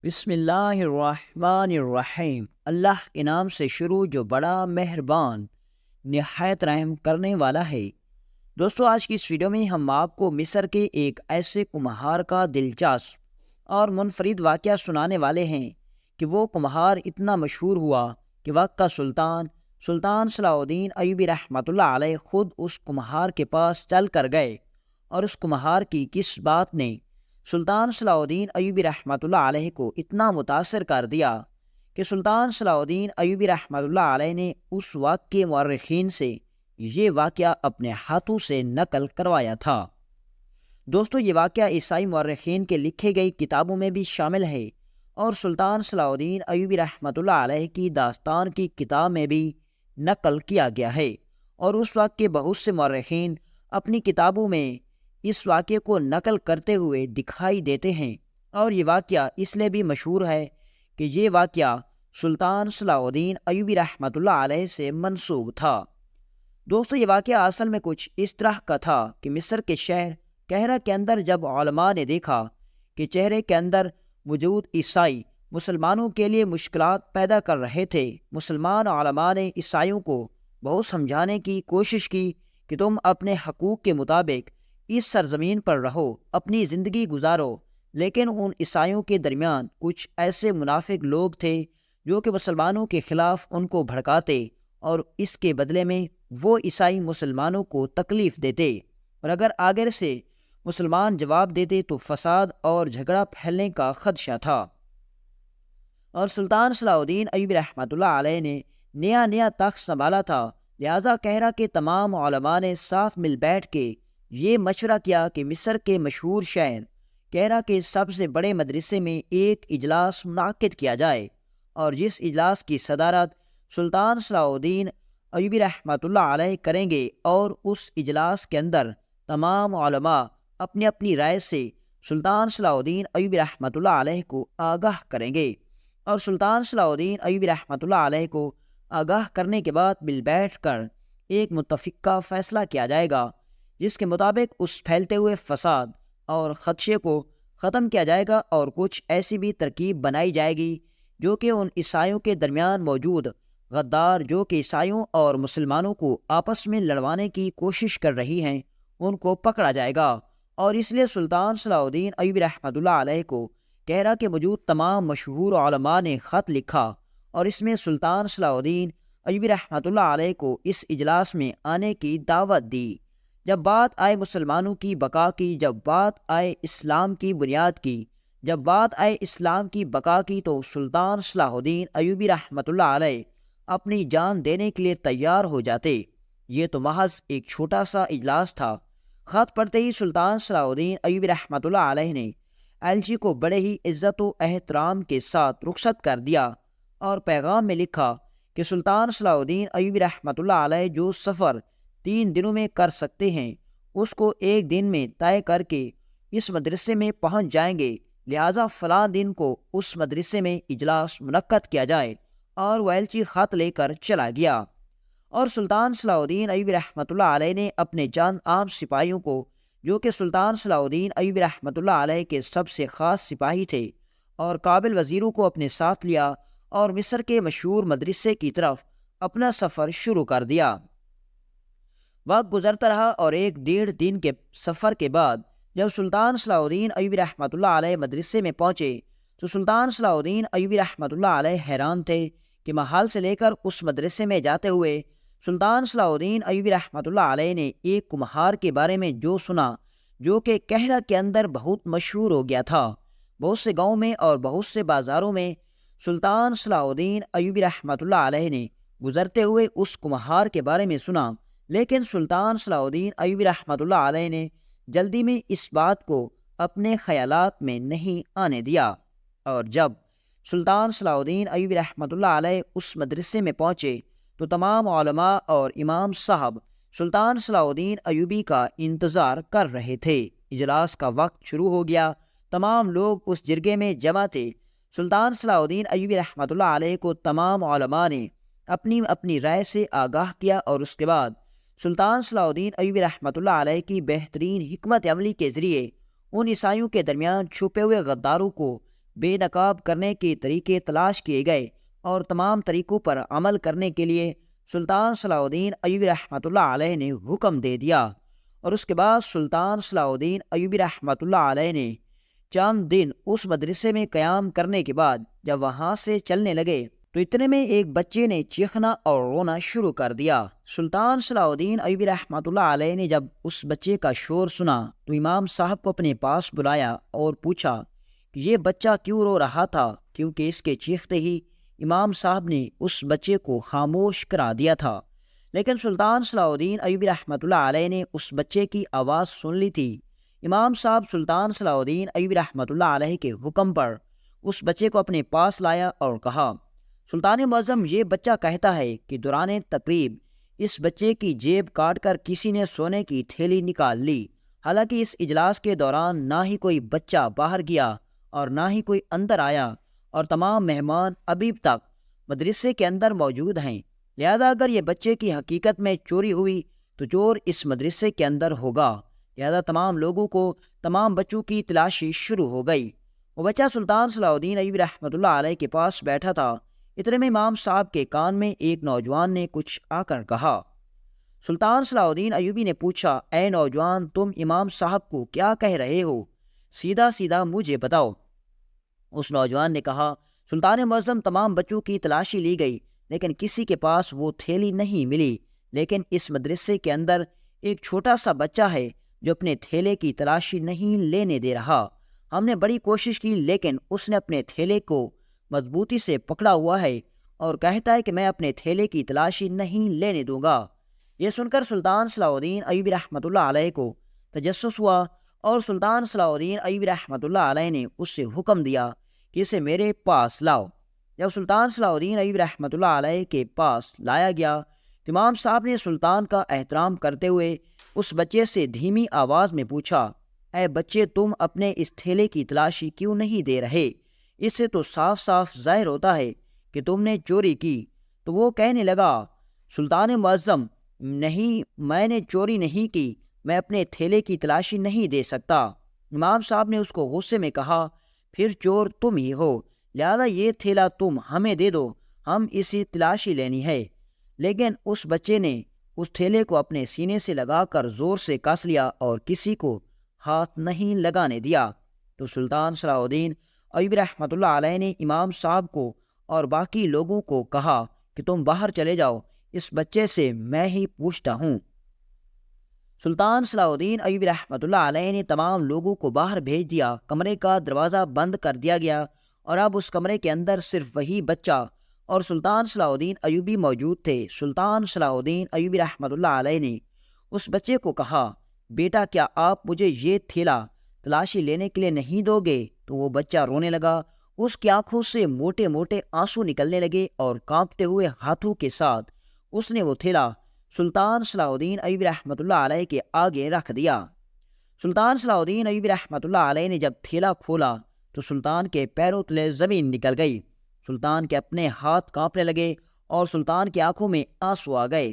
بسم اللہ الرحمن الرحیم۔ اللہ کے نام سے شروع جو بڑا مہربان نہایت رحم کرنے والا ہے۔ دوستو، آج کی اس ویڈیو میں ہم آپ کو مصر کے ایک ایسے کمہار کا دلچسپ اور منفرد واقعہ سنانے والے ہیں کہ وہ کمہار اتنا مشہور ہوا کہ وقت کا سلطان صلاح الدین ایوبی رحمۃ اللہ علیہ خود اس کمہار کے پاس چل کر گئے، اور اس کمہار کی کس بات نے سلطان صلاح الدین ایوبی رحمۃ اللہ علیہ کو اتنا متاثر کر دیا کہ سلطان صلاح الدین ایوبی رحمۃ اللہ علیہ نے اس وقت کے مورخین سے یہ واقعہ اپنے ہاتھوں سے نقل کروایا تھا۔ دوستو، یہ واقعہ عیسائی مورخین کے لکھے گئی کتابوں میں بھی شامل ہے، اور سلطان صلاح الدین ایوبی رحمۃ اللہ علیہ کی داستان کی کتاب میں بھی نقل کیا گیا ہے، اور اس وقت کے بہت سے مورخین اپنی کتابوں میں اس واقعے کو نقل کرتے ہوئے دکھائی دیتے ہیں، اور یہ واقعہ اس لیے بھی مشہور ہے کہ یہ واقعہ سلطان صلاح الدین ایوبی رحمۃ اللہ علیہ سے منسوب تھا۔ دوستو، یہ واقعہ اصل میں کچھ اس طرح کا تھا کہ مصر کے شہر قاہرہ کے اندر جب علماء نے دیکھا کہ چہرے کے اندر موجود عیسائی مسلمانوں کے لیے مشکلات پیدا کر رہے تھے، مسلمان علماء نے عیسائیوں کو بہت سمجھانے کی کوشش کی کہ تم اپنے حقوق کے مطابق اس سرزمین پر رہو، اپنی زندگی گزارو، لیکن ان عیسائیوں کے درمیان کچھ ایسے منافق لوگ تھے جو کہ مسلمانوں کے خلاف ان کو بھڑکاتے، اور اس کے بدلے میں وہ عیسائی مسلمانوں کو تکلیف دیتے، اور اگر آگے سے مسلمان جواب دیتے تو فساد اور جھگڑا پھیلنے کا خدشہ تھا۔ اور سلطان صلاح الدین ایوبی رحمۃ اللہ علیہ نے نیا تخت سنبھالا تھا، لہٰذا قاہرہ کے تمام علماء نے ساتھ مل بیٹھ کے یہ مشورہ کیا کہ مصر کے مشہور شہر قاہرہ کے سب سے بڑے مدرسے میں ایک اجلاس منعقد کیا جائے، اور جس اجلاس کی صدارت سلطان صلاح الدین ایوبی رحمۃ اللہ علیہ کریں گے، اور اس اجلاس کے اندر تمام علماء اپنی اپنی رائے سے سلطان صلاح الدین ایوبی رحمۃ اللہ علیہ کو آگاہ کریں گے، اور سلطان صلاح الدین ایوبی رحمۃ اللہ علیہ کو آگاہ کرنے کے بعد مل بیٹھ کر ایک متفقہ فیصلہ کیا جائے گا، جس کے مطابق اس پھیلتے ہوئے فساد اور خدشے کو ختم کیا جائے گا، اور کچھ ایسی بھی ترکیب بنائی جائے گی جو کہ ان عیسائیوں کے درمیان موجود غدار جو کہ عیسائیوں اور مسلمانوں کو آپس میں لڑوانے کی کوشش کر رہی ہیں، ان کو پکڑا جائے گا۔ اور اس لیے سلطان صلاح الدین ایوبی رحمۃ اللہ علیہ کو قاہرہ کے موجود تمام مشہور علماء نے خط لکھا، اور اس میں سلطان صلاح الدین ایوبی رحمۃ اللہ علیہ کو اس اجلاس میں آنے کی دعوت دی۔ جب بات آئے مسلمانوں کی بقا کی، جب بات آئے اسلام کی بنیاد کی، جب بات آئے اسلام کی بقا کی، تو سلطان صلاح الدین ایوبی رحمۃ اللہ علیہ اپنی جان دینے کے لیے تیار ہو جاتے۔ یہ تو محض ایک چھوٹا سا اجلاس تھا۔ خط پڑھتے ہی سلطان صلاح الدین ایوبی رحمۃ اللہ علیہ نے ایلچی کو بڑے ہی عزت و احترام کے ساتھ رخصت کر دیا، اور پیغام میں لکھا کہ سلطان صلاح الدین ایوبی رحمۃ اللہ علیہ جو سفر 3 دنوں میں کر سکتے ہیں، اس کو 1 دن میں طے کر کے اس مدرسے میں پہنچ جائیں گے، لہٰذا فلاں دن کو اس مدرسے میں اجلاس منعقد کیا جائے۔ اور وہ ایلچی خط لے کر چلا گیا، اور سلطان صلاح الدین ایوبی رحمۃ اللہ علیہ نے اپنے چند عام سپاہیوں کو، جو کہ سلطان صلاح الدین ایوبی رحمۃ اللہ علیہ کے سب سے خاص سپاہی تھے اور قابل وزیروں کو اپنے ساتھ لیا، اور مصر کے مشہور مدرسے کی طرف اپنا سفر شروع کر دیا۔ وقت گزرتا رہا، اور 1.5 دن کے سفر کے بعد جب سلطان صلاح الدین ایوبی رحمۃ اللہ علیہ مدرسے میں پہنچے تو سلطان صلاح الدین ایوبی رحمۃ اللہ علیہ حیران تھے کہ محل سے لے کر اس مدرسے میں جاتے ہوئے سلطان صلاح الدین ایوبی رحمۃ اللہ علیہ نے ایک کمہار کے بارے میں جو سنا، جو کہ قاہرہ کے اندر بہت مشہور ہو گیا تھا۔ بہت سے گاؤں میں اور بہت سے بازاروں میں سلطان صلاح الدین ایوبی رحمۃ اللہ علیہ نے گزرتے ہوئے اس کمہار کے بارے میں سنا، لیکن سلطان صلاح الدین ایوبی رحمۃ اللہ علیہ نے جلدی میں اس بات کو اپنے خیالات میں نہیں آنے دیا، اور جب سلطان صلاح الدین ایوبی رحمۃ اللہ علیہ اس مدرسے میں پہنچے تو تمام علماء اور امام صاحب سلطان صلاح الدین ایوبی کا انتظار کر رہے تھے۔ اجلاس کا وقت شروع ہو گیا، تمام لوگ اس جرگے میں جمع تھے۔ سلطان صلاح الدین ایوبی رحمۃ اللہ علیہ کو تمام علماء نے اپنی اپنی رائے سے آگاہ کیا، اور اس کے بعد سلطان صلاح الدین ایوبی رحمۃ اللہ علیہ کی بہترین حکمت عملی کے ذریعے ان عیسائیوں کے درمیان چھپے ہوئے غداروں کو بے نقاب کرنے کے طریقے تلاش کیے گئے اور تمام طریقوں پر عمل کرنے کے لیے سلطان صلاح الدین ایوبی رحمۃ اللہ علیہ نے حکم دے دیا، اور اس کے بعد سلطان صلاح الدین ایوبی رحمۃ اللہ علیہ نے چند دن اس مدرسے میں قیام کرنے کے بعد جب وہاں سے چلنے لگے تو اتنے میں ایک بچے نے چیخنا اور رونا شروع کر دیا۔ سلطان صلاح الدین ایوبی رحمۃ اللہ علیہ نے جب اس بچے کا شور سنا تو امام صاحب کو اپنے پاس بلایا اور پوچھا کہ یہ بچہ کیوں رو رہا تھا، کیونکہ اس کے چیختے ہی امام صاحب نے اس بچے کو خاموش کرا دیا تھا۔ لیکن سلطان صلاح الدین ایوبی رحمۃ اللہ علیہ نے اس بچے کی آواز سن لی تھی۔ امام صاحب سلطان صلاح الدین ایوبی رحمۃ اللہ علیہ کے حکم پر اس بچے کو اپنے پاس لایا اور کہا، سلطان معظم، یہ بچہ کہتا ہے کہ دوران تقریب اس بچے کی جیب کاٹ کر کسی نے سونے کی تھیلی نکال لی۔ حالانکہ اس اجلاس کے دوران نہ ہی کوئی بچہ باہر گیا اور نہ ہی کوئی اندر آیا، اور تمام مہمان ابھی تک مدرسے کے اندر موجود ہیں، لہذا اگر یہ بچے کی حقیقت میں چوری ہوئی تو چور اس مدرسے کے اندر ہوگا۔ لہذا تمام لوگوں کو تمام بچوں کی تلاشی شروع ہو گئی۔ وہ بچہ سلطان صلاح الدین ایوبی رحمۃ اللہ علیہ کے پاس بیٹھا تھا۔ اتنے میں امام صاحب کے کان میں ایک نوجوان نے کچھ آ کر کہا۔ سلطان صلاح الدین ایوبی نے پوچھا، اے نوجوان، تم امام صاحب کو کیا کہہ رہے ہو؟ سیدھا سیدھا مجھے بتاؤ۔ اس نوجوان نے کہا، سلطان معظم، تمام بچوں کی تلاشی لی گئی لیکن کسی کے پاس وہ تھیلی نہیں ملی، لیکن اس مدرسے کے اندر ایک چھوٹا سا بچہ ہے جو اپنے تھیلے کی تلاشی نہیں لینے دے رہا۔ ہم نے بڑی کوشش کی لیکن اس نے اپنے تھیلے کو مضبوطی سے پکڑا ہوا ہے اور کہتا ہے کہ میں اپنے تھیلے کی تلاشی نہیں لینے دوں گا۔ یہ سن کر سلطان صلاح الدین ایوبی رحمۃ اللہ علیہ کو تجسس ہوا، اور سلطان صلاح الدین ایوبی رحمۃ اللہ علیہ نے اس سے حکم دیا کہ اسے میرے پاس لاؤ۔ جب سلطان صلاح الدین ایوبی رحمۃ اللہ علیہ کے پاس لایا گیا تو امام صاحب نے سلطان کا احترام کرتے ہوئے اس بچے سے دھیمی آواز میں پوچھا، اے بچے، تم اپنے اس تھیلے کی تلاشی کیوں نہیں دے رہے؟ اس سے تو صاف صاف ظاہر ہوتا ہے کہ تم نے چوری کی۔ تو وہ کہنے لگا، سلطان معظم، نہیں، میں نے چوری نہیں کی، میں اپنے تھیلے کی تلاشی نہیں دے سکتا۔ امام صاحب نے اس کو غصے میں کہا، پھر چور تم ہی ہو، لہذا یہ تھیلا تم ہمیں دے دو، ہم اسی تلاشی لینی ہے۔ لیکن اس بچے نے اس تھیلے کو اپنے سینے سے لگا کر زور سے کس لیا اور کسی کو ہاتھ نہیں لگانے دیا۔ تو سلطان صلاح الدین ایوبی رحمۃ اللہ علیہ نے امام صاحب کو اور باقی لوگوں کو کہا کہ تم باہر چلے جاؤ، اس بچے سے میں ہی پوچھتا ہوں۔ سلطان صلاح الدین ایوبی رحمۃ اللہ علیہ نے تمام لوگوں کو باہر بھیج دیا، کمرے کا دروازہ بند کر دیا گیا، اور اب اس کمرے کے اندر صرف وہی بچہ اور سلطان صلاح الدین ایوبی موجود تھے۔ سلطان صلاح الدین ایوبی رحمۃ اللہ علیہ نے اس بچے کو کہا، بیٹا، کیا آپ مجھے یہ تھیلا تلاشی لینے کے لیے نہیں دو گے؟ تو وہ بچہ رونے لگا، اس کی آنکھوں سے موٹے موٹے آنسو نکلنے لگے، اور کانپتے ہوئے ہاتھوں کے ساتھ اس نے وہ تھیلا سلطان صلاح الدین ایوبی رحمۃ اللہ علیہ کے آگے رکھ دیا۔ سلطان صلاح الدین ایوبی رحمۃ اللہ علیہ نے جب تھیلا کھولا تو سلطان کے پیروں تلے زمین نکل گئی۔ سلطان کے اپنے ہاتھ کانپنے لگے اور سلطان کی آنکھوں میں آنسو آ گئے۔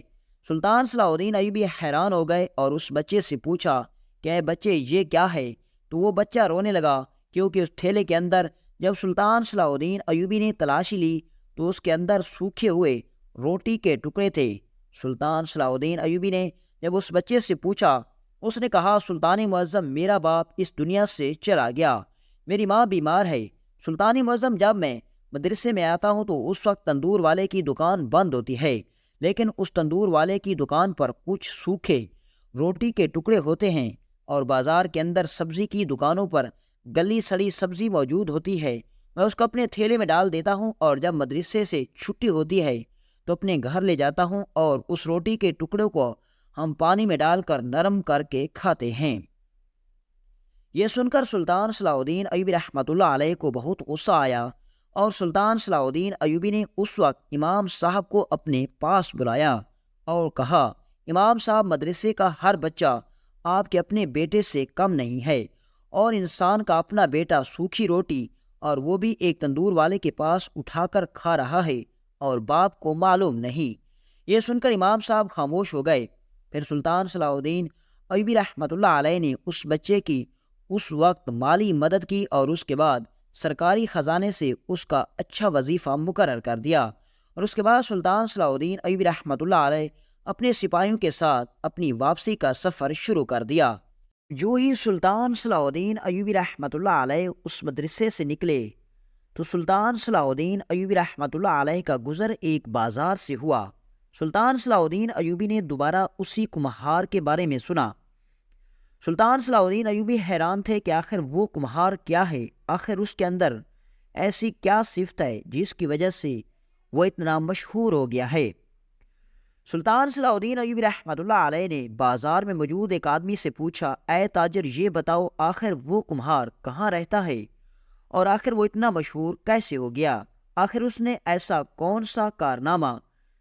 سلطان صلاح الدین ایوبی حیران ہو گئے اور اس بچے سے پوچھا کہ اے بچے، یہ کیا ہے؟ تو وہ بچہ رونے لگا، کیونکہ اس تھیلے کے اندر جب سلطان صلاح الدین ایوبی نے تلاشی لی تو اس کے اندر سوکھے ہوئے روٹی کے ٹکڑے تھے۔ سلطان صلاح الدین ایوبی نے جب اس بچے سے پوچھا، اس نے کہا، سلطان معظم، میرا باپ اس دنیا سے چلا گیا، میری ماں بیمار ہے۔ سلطان معظم، جب میں مدرسے میں آتا ہوں تو اس وقت تندور والے کی دکان بند ہوتی ہے، لیکن اس تندور والے کی دکان پر کچھ سوکھے روٹی کے ٹکڑے ہوتے ہیں، اور بازار کے اندر سبزی کی دکانوں پر گلی سڑی سبزی موجود ہوتی ہے۔ میں اس کو اپنے تھیلے میں ڈال دیتا ہوں، اور جب مدرسے سے چھٹی ہوتی ہے تو اپنے گھر لے جاتا ہوں، اور اس روٹی کے ٹکڑوں کو ہم پانی میں ڈال کر نرم کر کے کھاتے ہیں۔ یہ سن کر سلطان صلاح الدین ایوبی رحمۃ اللہ علیہ کو بہت غصہ آیا، اور سلطان صلاح الدین ایوبی نے اس وقت امام صاحب کو اپنے پاس بلایا اور کہا، امام صاحب، مدرسے کا ہر بچہ آپ کے اپنے بیٹے سے کم نہیں ہے، اور انسان کا اپنا بیٹا سوکھی روٹی اور وہ بھی ایک تندور والے کے پاس اٹھا کر کھا رہا ہے، اور باپ کو معلوم نہیں۔ یہ سن کر امام صاحب خاموش ہو گئے۔ پھر سلطان صلاح الدین ایوبی رحمۃ اللہ علیہ نے اس بچے کی اس وقت مالی مدد کی، اور اس کے بعد سرکاری خزانے سے اس کا اچھا وظیفہ مقرر کر دیا، اور اس کے بعد سلطان صلاح الدین ایوبی رحمۃ اللہ علیہ اپنے سپاہیوں کے ساتھ اپنی واپسی کا سفر شروع کر دیا۔ جو ہی سلطان صلاح الدین ایوبی رحمۃ اللہ علیہ اس مدرسے سے نکلے تو سلطان صلاح الدین ایوبی رحمۃ اللہ علیہ کا گزر ایک بازار سے ہوا۔ سلطان صلاح الدین ایوبی نے دوبارہ اسی کمہار کے بارے میں سنا۔ سلطان صلاح الدین ایوبی حیران تھے کہ آخر وہ کمہار کیا ہے، آخر اس کے اندر ایسی کیا صفت ہے جس کی وجہ سے وہ اتنا مشہور ہو گیا ہے۔ سلطان صلاح الدین ایوبی رحمۃ اللہ علیہ نے بازار میں موجود ایک آدمی سے پوچھا، اے تاجر، یہ بتاؤ آخر وہ کمہار کہاں رہتا ہے اور آخر وہ اتنا مشہور کیسے ہو گیا؟ آخر اس نے ایسا کون سا کارنامہ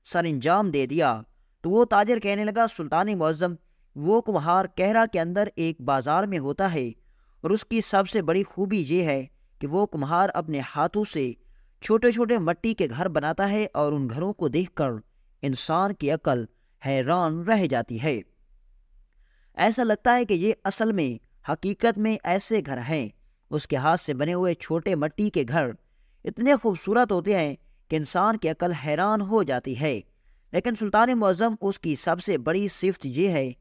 سر انجام دے دیا؟ تو وہ تاجر کہنے لگا، سلطان معظم، وہ کمہار کہرا کے اندر ایک بازار میں ہوتا ہے، اور اس کی سب سے بڑی خوبی یہ ہے کہ وہ کمہار اپنے ہاتھوں سے چھوٹے چھوٹے مٹی کے گھر بناتا ہے، اور ان گھروں کو دیکھ کر انسان کی عقل حیران رہ جاتی ہے۔ ایسا لگتا ہے کہ یہ اصل میں حقیقت میں ایسے گھر ہیں۔ اس کے ہاتھ سے بنے ہوئے چھوٹے مٹی کے گھر اتنے خوبصورت ہوتے ہیں کہ انسان کی عقل حیران ہو جاتی ہے۔ لیکن سلطان معظم، اس کی سب سے بڑی صفت یہ ہے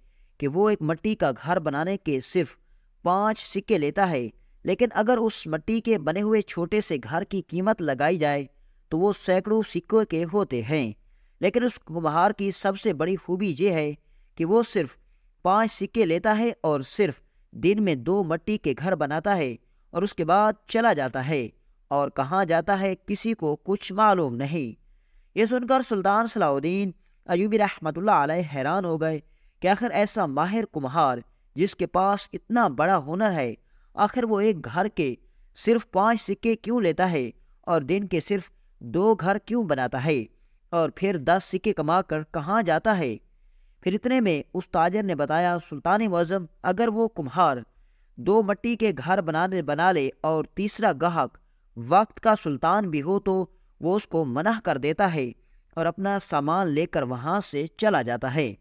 کہ وہ ایک مٹی کا گھر بنانے کے صرف 5 سکے لیتا ہے، لیکن اگر اس مٹی کے بنے ہوئے چھوٹے سے گھر کی قیمت لگائی جائے تو وہ سینکڑوں سکوں کے ہوتے ہیں۔ لیکن اس کمہار کی سب سے بڑی خوبی یہ ہے کہ وہ صرف 5 سکے لیتا ہے اور صرف دن میں 2 مٹی کے گھر بناتا ہے، اور اس کے بعد چلا جاتا ہے، اور کہاں جاتا ہے کسی کو کچھ معلوم نہیں۔ یہ سن کر سلطان صلاح الدین ایوبی رحمۃ اللہ علیہ حیران ہو گئے کہ آخر ایسا ماہر کمہار جس کے پاس اتنا بڑا ہنر ہے، آخر وہ ایک گھر کے صرف 5 سکے کیوں لیتا ہے اور دن کے صرف 2 گھر کیوں بناتا ہے، اور پھر 10 سکے کما کر کہاں جاتا ہے؟ پھر اتنے میں اس تاجر نے بتایا، سلطان معظم، اگر وہ کمہار 2 مٹی کے گھر بنا لے اور تیسرا گاہک وقت کا سلطان بھی ہو تو وہ اس کو منع کر دیتا ہے اور اپنا سامان لے کر وہاں سے چلا جاتا ہے۔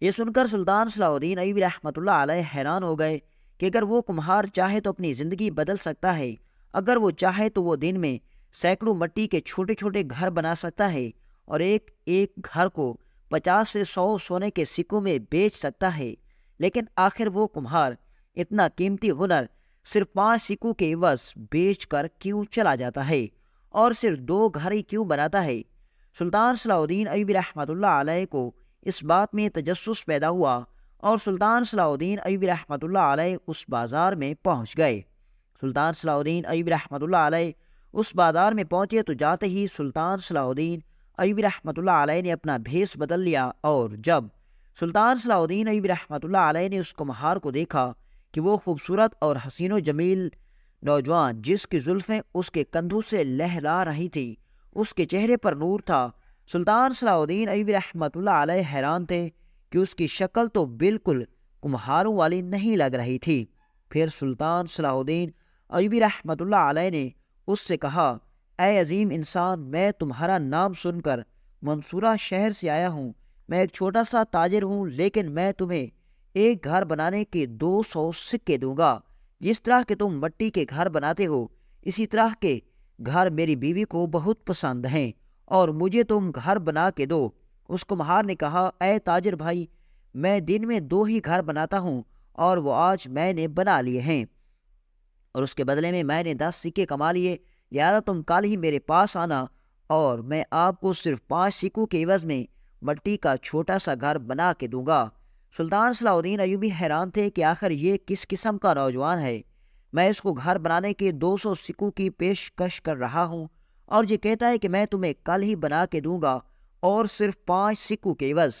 یہ سن کر سلطان صلاح الدین ایوبی رحمۃ اللہ علیہ حیران ہو گئے کہ اگر وہ کمہار چاہے تو اپنی زندگی بدل سکتا ہے، اگر وہ چاہے تو وہ دن میں سینکڑوں مٹی کے چھوٹے چھوٹے گھر بنا سکتا ہے، اور ایک ایک گھر کو 50 سے 100 سونے کے سکوں میں بیچ سکتا ہے، لیکن آخر وہ کمہار اتنا قیمتی ہنر صرف 5 سکوں کے عوض بیچ کر کیوں چلا جاتا ہے اور صرف 2 گھر ہی کیوں بناتا ہے؟ سلطان صلاح الدین ایوبی رحمۃ اللہ علیہ کو اس بات میں تجسس پیدا ہوا، اور سلطان صلاح الدین ایوبی رحمۃ اللہ علیہ اس بازار میں پہنچ گئے۔ سلطان صلاح الدین ایوبی رحمۃ اللہ علیہ اس بازار میں پہنچے تو جاتے ہی سلطان صلاح الدین ایوبی رحمۃ اللہ علیہ نے اپنا بھیس بدل لیا، اور جب سلطان صلاح الدین ایوبی رحمۃ اللہ علیہ نے اس کمہار کو دیکھا کہ وہ خوبصورت اور حسین و جمیل نوجوان جس کی زلفیں اس کے کندھوں سے لہرا رہی تھی، اس کے چہرے پر نور تھا، سلطان صلاح الدین ایوبی رحمۃ اللہ علیہ حیران تھے کہ اس کی شکل تو بالکل کمہاروں والی نہیں لگ رہی تھی۔ پھر سلطان صلاح الدین ایوبی رحمۃ اللہ علیہ نے اس سے کہا، اے عظیم انسان، میں تمہارا نام سن کر منصورہ شہر سے آیا ہوں، میں ایک چھوٹا سا تاجر ہوں، لیکن میں تمہیں ایک گھر بنانے کے 200 سکے دوں گا۔ جس طرح کہ تم مٹی کے گھر بناتے ہو، اسی طرح کے گھر میری بیوی کو بہت پسند ہیں، اور مجھے تم گھر بنا کے دو۔ اس کمہار نے کہا، اے تاجر بھائی، میں دن میں 2 ہی گھر بناتا ہوں، اور وہ آج میں نے بنا لیے ہیں، اور اس کے بدلے میں نے 10 سکے کما لیے، لہٰذا تم کل ہی میرے پاس آنا، اور میں آپ کو صرف 5 سکوں کے عوض میں مٹی کا چھوٹا سا گھر بنا کے دوں گا۔ سلطان صلاح الدین ایوبی حیران تھے کہ آخر یہ کس قسم کا نوجوان ہے، میں اس کو گھر بنانے کے 200 سکوں کی پیشکش کر رہا ہوں، اور یہ کہتا ہے کہ میں تمہیں کل ہی بنا کے دوں گا اور صرف 5 سکوں کے عوض۔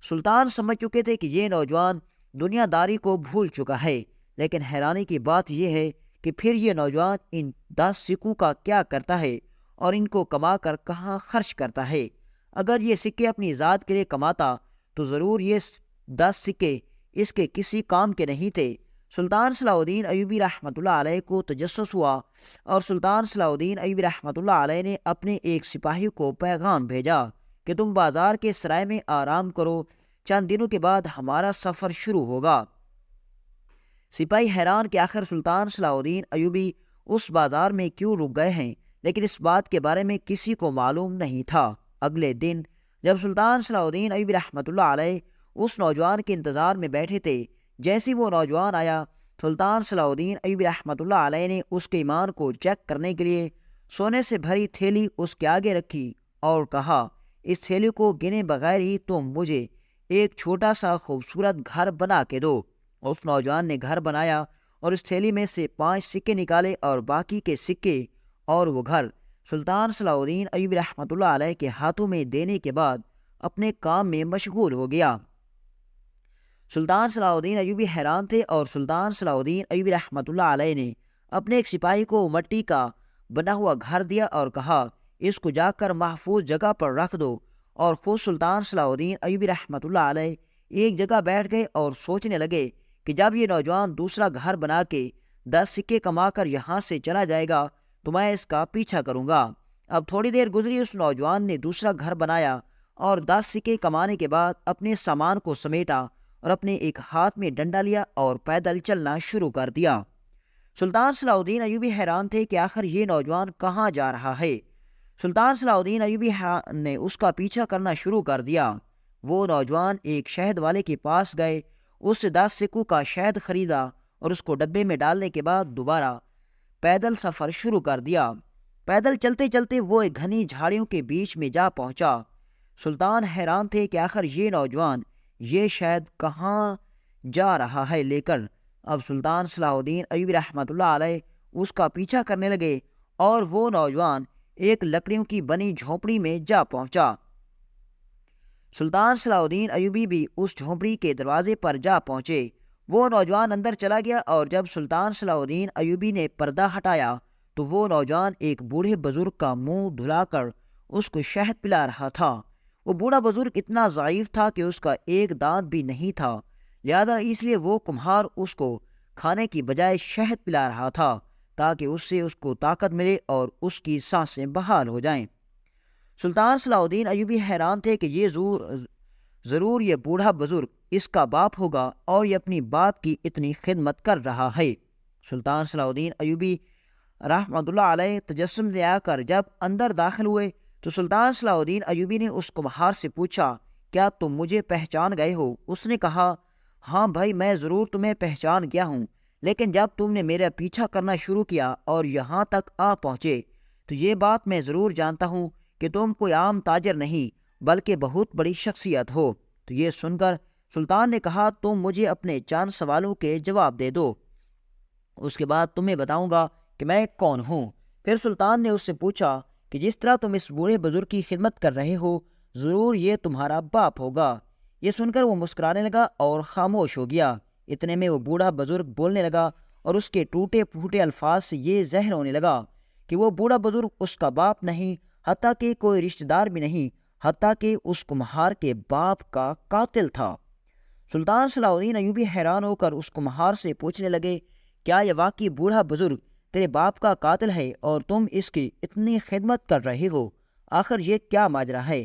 سلطان سمجھ چکے تھے کہ یہ نوجوان دنیا داری کو بھول چکا ہے، لیکن حیرانی کی بات یہ ہے کہ پھر یہ نوجوان ان 10 سکوں کا کیا کرتا ہے اور ان کو کما کر کہاں خرچ کرتا ہے؟ اگر یہ سکے اپنی ذات کے لیے کماتا تو ضرور یہ 10 سکے اس کے کسی کام کے نہیں تھے۔ سلطان صلاح الدین ایوبی رحمۃ اللہ علیہ کو تجسس ہوا، اور سلطان صلاح الدین ایوبی رحمۃ اللہ علیہ نے اپنے ایک سپاہی کو پیغام بھیجا کہ تم بازار کے سرائے میں آرام کرو، چند دنوں کے بعد ہمارا سفر شروع ہوگا۔ سپاہی حیران کہ آخر سلطان صلاح الدین ایوبی اس بازار میں کیوں رک گئے ہیں، لیکن اس بات کے بارے میں کسی کو معلوم نہیں تھا۔ اگلے دن جب سلطان صلاح الدین ایوبی رحمۃ اللہ علیہ اس نوجوان کے انتظار میں بیٹھے تھے، جیسے وہ نوجوان آیا، سلطان صلاح الدین ایوبی رحمۃ اللہ علیہ نے اس کے ایمان کو چیک کرنے کے لیے سونے سے بھری تھیلی اس کے آگے رکھی اور کہا، اس تھیلی کو گنے بغیر ہی تم مجھے ایک چھوٹا سا خوبصورت گھر بنا کے دو۔ اس نوجوان نے گھر بنایا اور اس تھیلی میں سے 5 سکے نکالے اور باقی کے سکے اور وہ گھر سلطان صلاح الدین ایوبی رحمۃ اللہ علیہ کے ہاتھوں میں دینے کے بعد اپنے کام میں مشغول ہو گیا۔ سلطان صلاح الدین ایوبی حیران تھے اور سلطان صلاح الدین ایوبی رحمۃ اللہ علیہ نے اپنے ایک سپاہی کو مٹی کا بنا ہوا گھر دیا اور کہا، اس کو جا کر محفوظ جگہ پر رکھ دو، اور خود سلطان صلاح الدین ایوبی رحمۃ اللہ علیہ ایک جگہ بیٹھ گئے اور سوچنے لگے کہ جب یہ نوجوان دوسرا گھر بنا کے 10 سکے کما کر یہاں سے چلا جائے گا تو میں اس کا پیچھا کروں گا۔ اب تھوڑی دیر گزری، اس نوجوان نے دوسرا گھر بنایا اور 10 سکے کمانے کے بعد اپنے سامان کو سمیٹا اور اپنے ایک ہاتھ میں ڈنڈا لیا اور پیدل چلنا شروع کر دیا۔ سلطان صلاح الدین ایوبی حیران تھے کہ آخر یہ نوجوان کہاں جا رہا ہے۔ سلطان صلاح الدین ایوبی نے اس کا پیچھا کرنا شروع کر دیا۔ وہ نوجوان ایک شہد والے کے پاس گئے، اس سے 10 سکوں کا شہد خریدا اور اس کو ڈبے میں ڈالنے کے بعد دوبارہ پیدل سفر شروع کر دیا۔ پیدل چلتے چلتے وہ ایک گھنی جھاڑیوں کے بیچ میں جا پہنچا۔ سلطان حیران تھے کہ آخر یہ نوجوان یہ شہد کہاں جا رہا ہے لے کر۔ اب سلطان صلاح الدین ایوبی رحمۃ اللہ علیہ اس کا پیچھا کرنے لگے اور وہ نوجوان ایک لکڑیوں کی بنی جھونپڑی میں جا پہنچا۔ سلطان صلاح الدین ایوبی بھی اس جھونپڑی کے دروازے پر جا پہنچے۔ وہ نوجوان اندر چلا گیا اور جب سلطان صلاح الدین ایوبی نے پردہ ہٹایا تو وہ نوجوان ایک بوڑھے بزرگ کا منہ دھلا کر اس کو شہد پلا رہا تھا۔ وہ بوڑھا بزرگ اتنا ضعیف تھا کہ اس کا ایک دانت بھی نہیں تھا، لہذا اس لیے وہ کمہار اس کو کھانے کی بجائے شہد پلا رہا تھا تاکہ اس سے اس کو طاقت ملے اور اس کی سانسیں بحال ہو جائیں۔ سلطان صلاح الدین ایوبی حیران تھے کہ یہ ضرور یہ بوڑھا بزرگ اس کا باپ ہوگا اور یہ اپنی باپ کی اتنی خدمت کر رہا ہے۔ سلطان صلاح الدین ایوبی رحمۃ اللہ علیہ تجسم سے آ کر جب اندر داخل ہوئے تو سلطان صلاح الدین ایوبی نے اس کمہار سے پوچھا، کیا تم مجھے پہچان گئے ہو؟ اس نے کہا، ہاں بھائی، میں ضرور تمہیں پہچان گیا ہوں، لیکن جب تم نے میرا پیچھا کرنا شروع کیا اور یہاں تک آ پہنچے تو یہ بات میں ضرور جانتا ہوں کہ تم کوئی عام تاجر نہیں بلکہ بہت بڑی شخصیت ہو۔ تو یہ سن کر سلطان نے کہا، تم مجھے اپنے چند سوالوں کے جواب دے دو، اس کے بعد تمہیں بتاؤں گا کہ میں کون ہوں۔ پھر سلطان نے اس سے پوچھا کہ جس طرح تم اس بوڑھے بزرگ کی خدمت کر رہے ہو ضرور یہ تمہارا باپ ہوگا۔ یہ سن کر وہ مسکرانے لگا اور خاموش ہو گیا۔ اتنے میں وہ بوڑھا بزرگ بولنے لگا اور اس کے ٹوٹے پھوٹے الفاظ سے یہ ظاہر ہونے لگا کہ وہ بوڑھا بزرگ اس کا باپ نہیں، حتیٰ کہ کوئی رشتہ دار بھی نہیں، حتیٰ کہ اس کمہار کے باپ کا قاتل تھا۔ سلطان صلاح الدین ایوبی حیران ہو کر اس کمہار سے پوچھنے لگے، کیا یہ واقعی بوڑھا بزرگ تیرے باپ کا قاتل ہے اور تم اس کی اتنی خدمت کر رہے ہو؟ آخر یہ کیا ماجرا ہے؟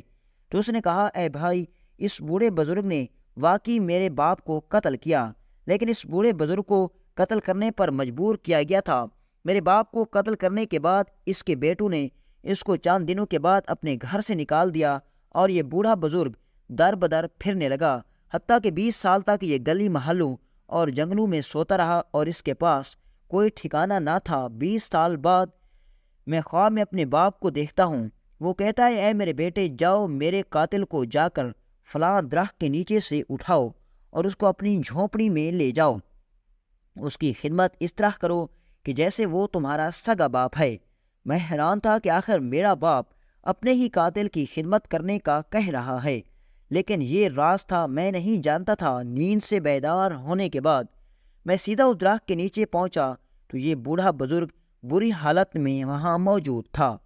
تو اس نے کہا، اے بھائی، اس بوڑھے بزرگ نے واقعی میرے باپ کو قتل کیا، لیکن اس بوڑھے بزرگ کو قتل کرنے پر مجبور کیا گیا تھا۔ میرے باپ کو قتل کرنے کے بعد اس کے بیٹوں نے اس کو چند دنوں کے بعد اپنے گھر سے نکال دیا اور یہ بوڑھا بزرگ در بدر پھرنے لگا، حتیٰ کہ 20 سال تک یہ گلی محلوں اور جنگلوں میں سوتا رہا اور اس کے پاس کوئی ٹھکانہ نہ تھا۔ 20 سال بعد میں خواب میں اپنے باپ کو دیکھتا ہوں، وہ کہتا ہے، اے میرے بیٹے، جاؤ میرے قاتل کو جا کر فلاں درخت کے نیچے سے اٹھاؤ اور اس کو اپنی جھونپڑی میں لے جاؤ، اس کی خدمت اس طرح کرو کہ جیسے وہ تمہارا سگا باپ ہے۔ میں حیران تھا کہ آخر میرا باپ اپنے ہی قاتل کی خدمت کرنے کا کہہ رہا ہے، لیکن یہ راز تھا، میں نہیں جانتا تھا۔ نیند سے بیدار ہونے کے بعد میں سیدھا اس درخت کے نیچے پہنچا تو یہ بوڑھا بزرگ بری حالت میں وہاں موجود تھا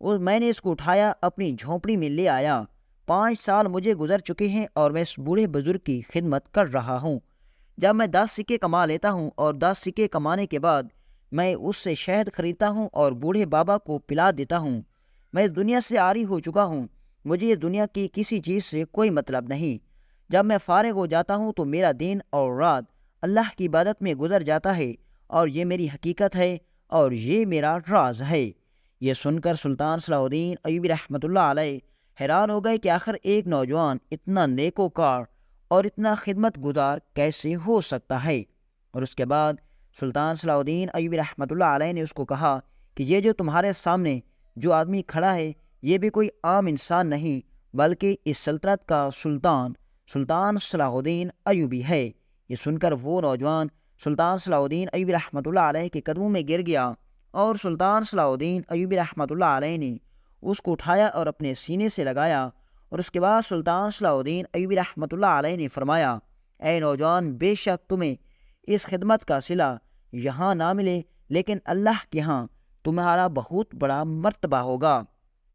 اور میں نے اس کو اٹھایا، اپنی جھونپڑی میں لے آیا۔ 5 سال مجھے گزر چکے ہیں اور میں اس بوڑھے بزرگ کی خدمت کر رہا ہوں۔ جب میں 10 سکے کما لیتا ہوں اور 10 سکے کمانے کے بعد میں اس سے شہد خریدتا ہوں اور بوڑھے بابا کو پلا دیتا ہوں۔ میں اس دنیا سے عاری ہو چکا ہوں، مجھے اس دنیا کی کسی چیز سے کوئی مطلب نہیں۔ جب میں فارغ ہو جاتا ہوں تو میرا دن اور رات اللہ کی عبادت میں گزر جاتا ہے، اور یہ میری حقیقت ہے اور یہ میرا راز ہے۔ یہ سن کر سلطان صلاح الدین ایوبی رحمۃ اللہ علیہ حیران ہو گئے کہ آخر ایک نوجوان اتنا نیکوکار اور اتنا خدمت گزار کیسے ہو سکتا ہے۔ اور اس کے بعد سلطان صلاح الدین ایوبی رحمۃ اللہ علیہ نے اس کو کہا کہ یہ جو تمہارے سامنے جو آدمی کھڑا ہے یہ بھی کوئی عام انسان نہیں بلکہ اس سلطنت کا سلطان صلاح الدین ایوبی ہے۔ یہ سن کر وہ نوجوان سلطان صلاح الدین ایوبی رحمۃ اللہ علیہ کے قدموں میں گر گیا، اور سلطان صلاح الدین ایوبی رحمۃ اللہ علیہ نے اس کو اٹھایا اور اپنے سینے سے لگایا، اور اس کے بعد سلطان صلاح الدین ایوبی رحمۃ اللہ علیہ نے فرمایا، اے نوجوان، بے شک تمہیں اس خدمت کا صلہ یہاں نہ ملے لیکن اللہ کے ہاں تمہارا بہت بڑا مرتبہ ہوگا۔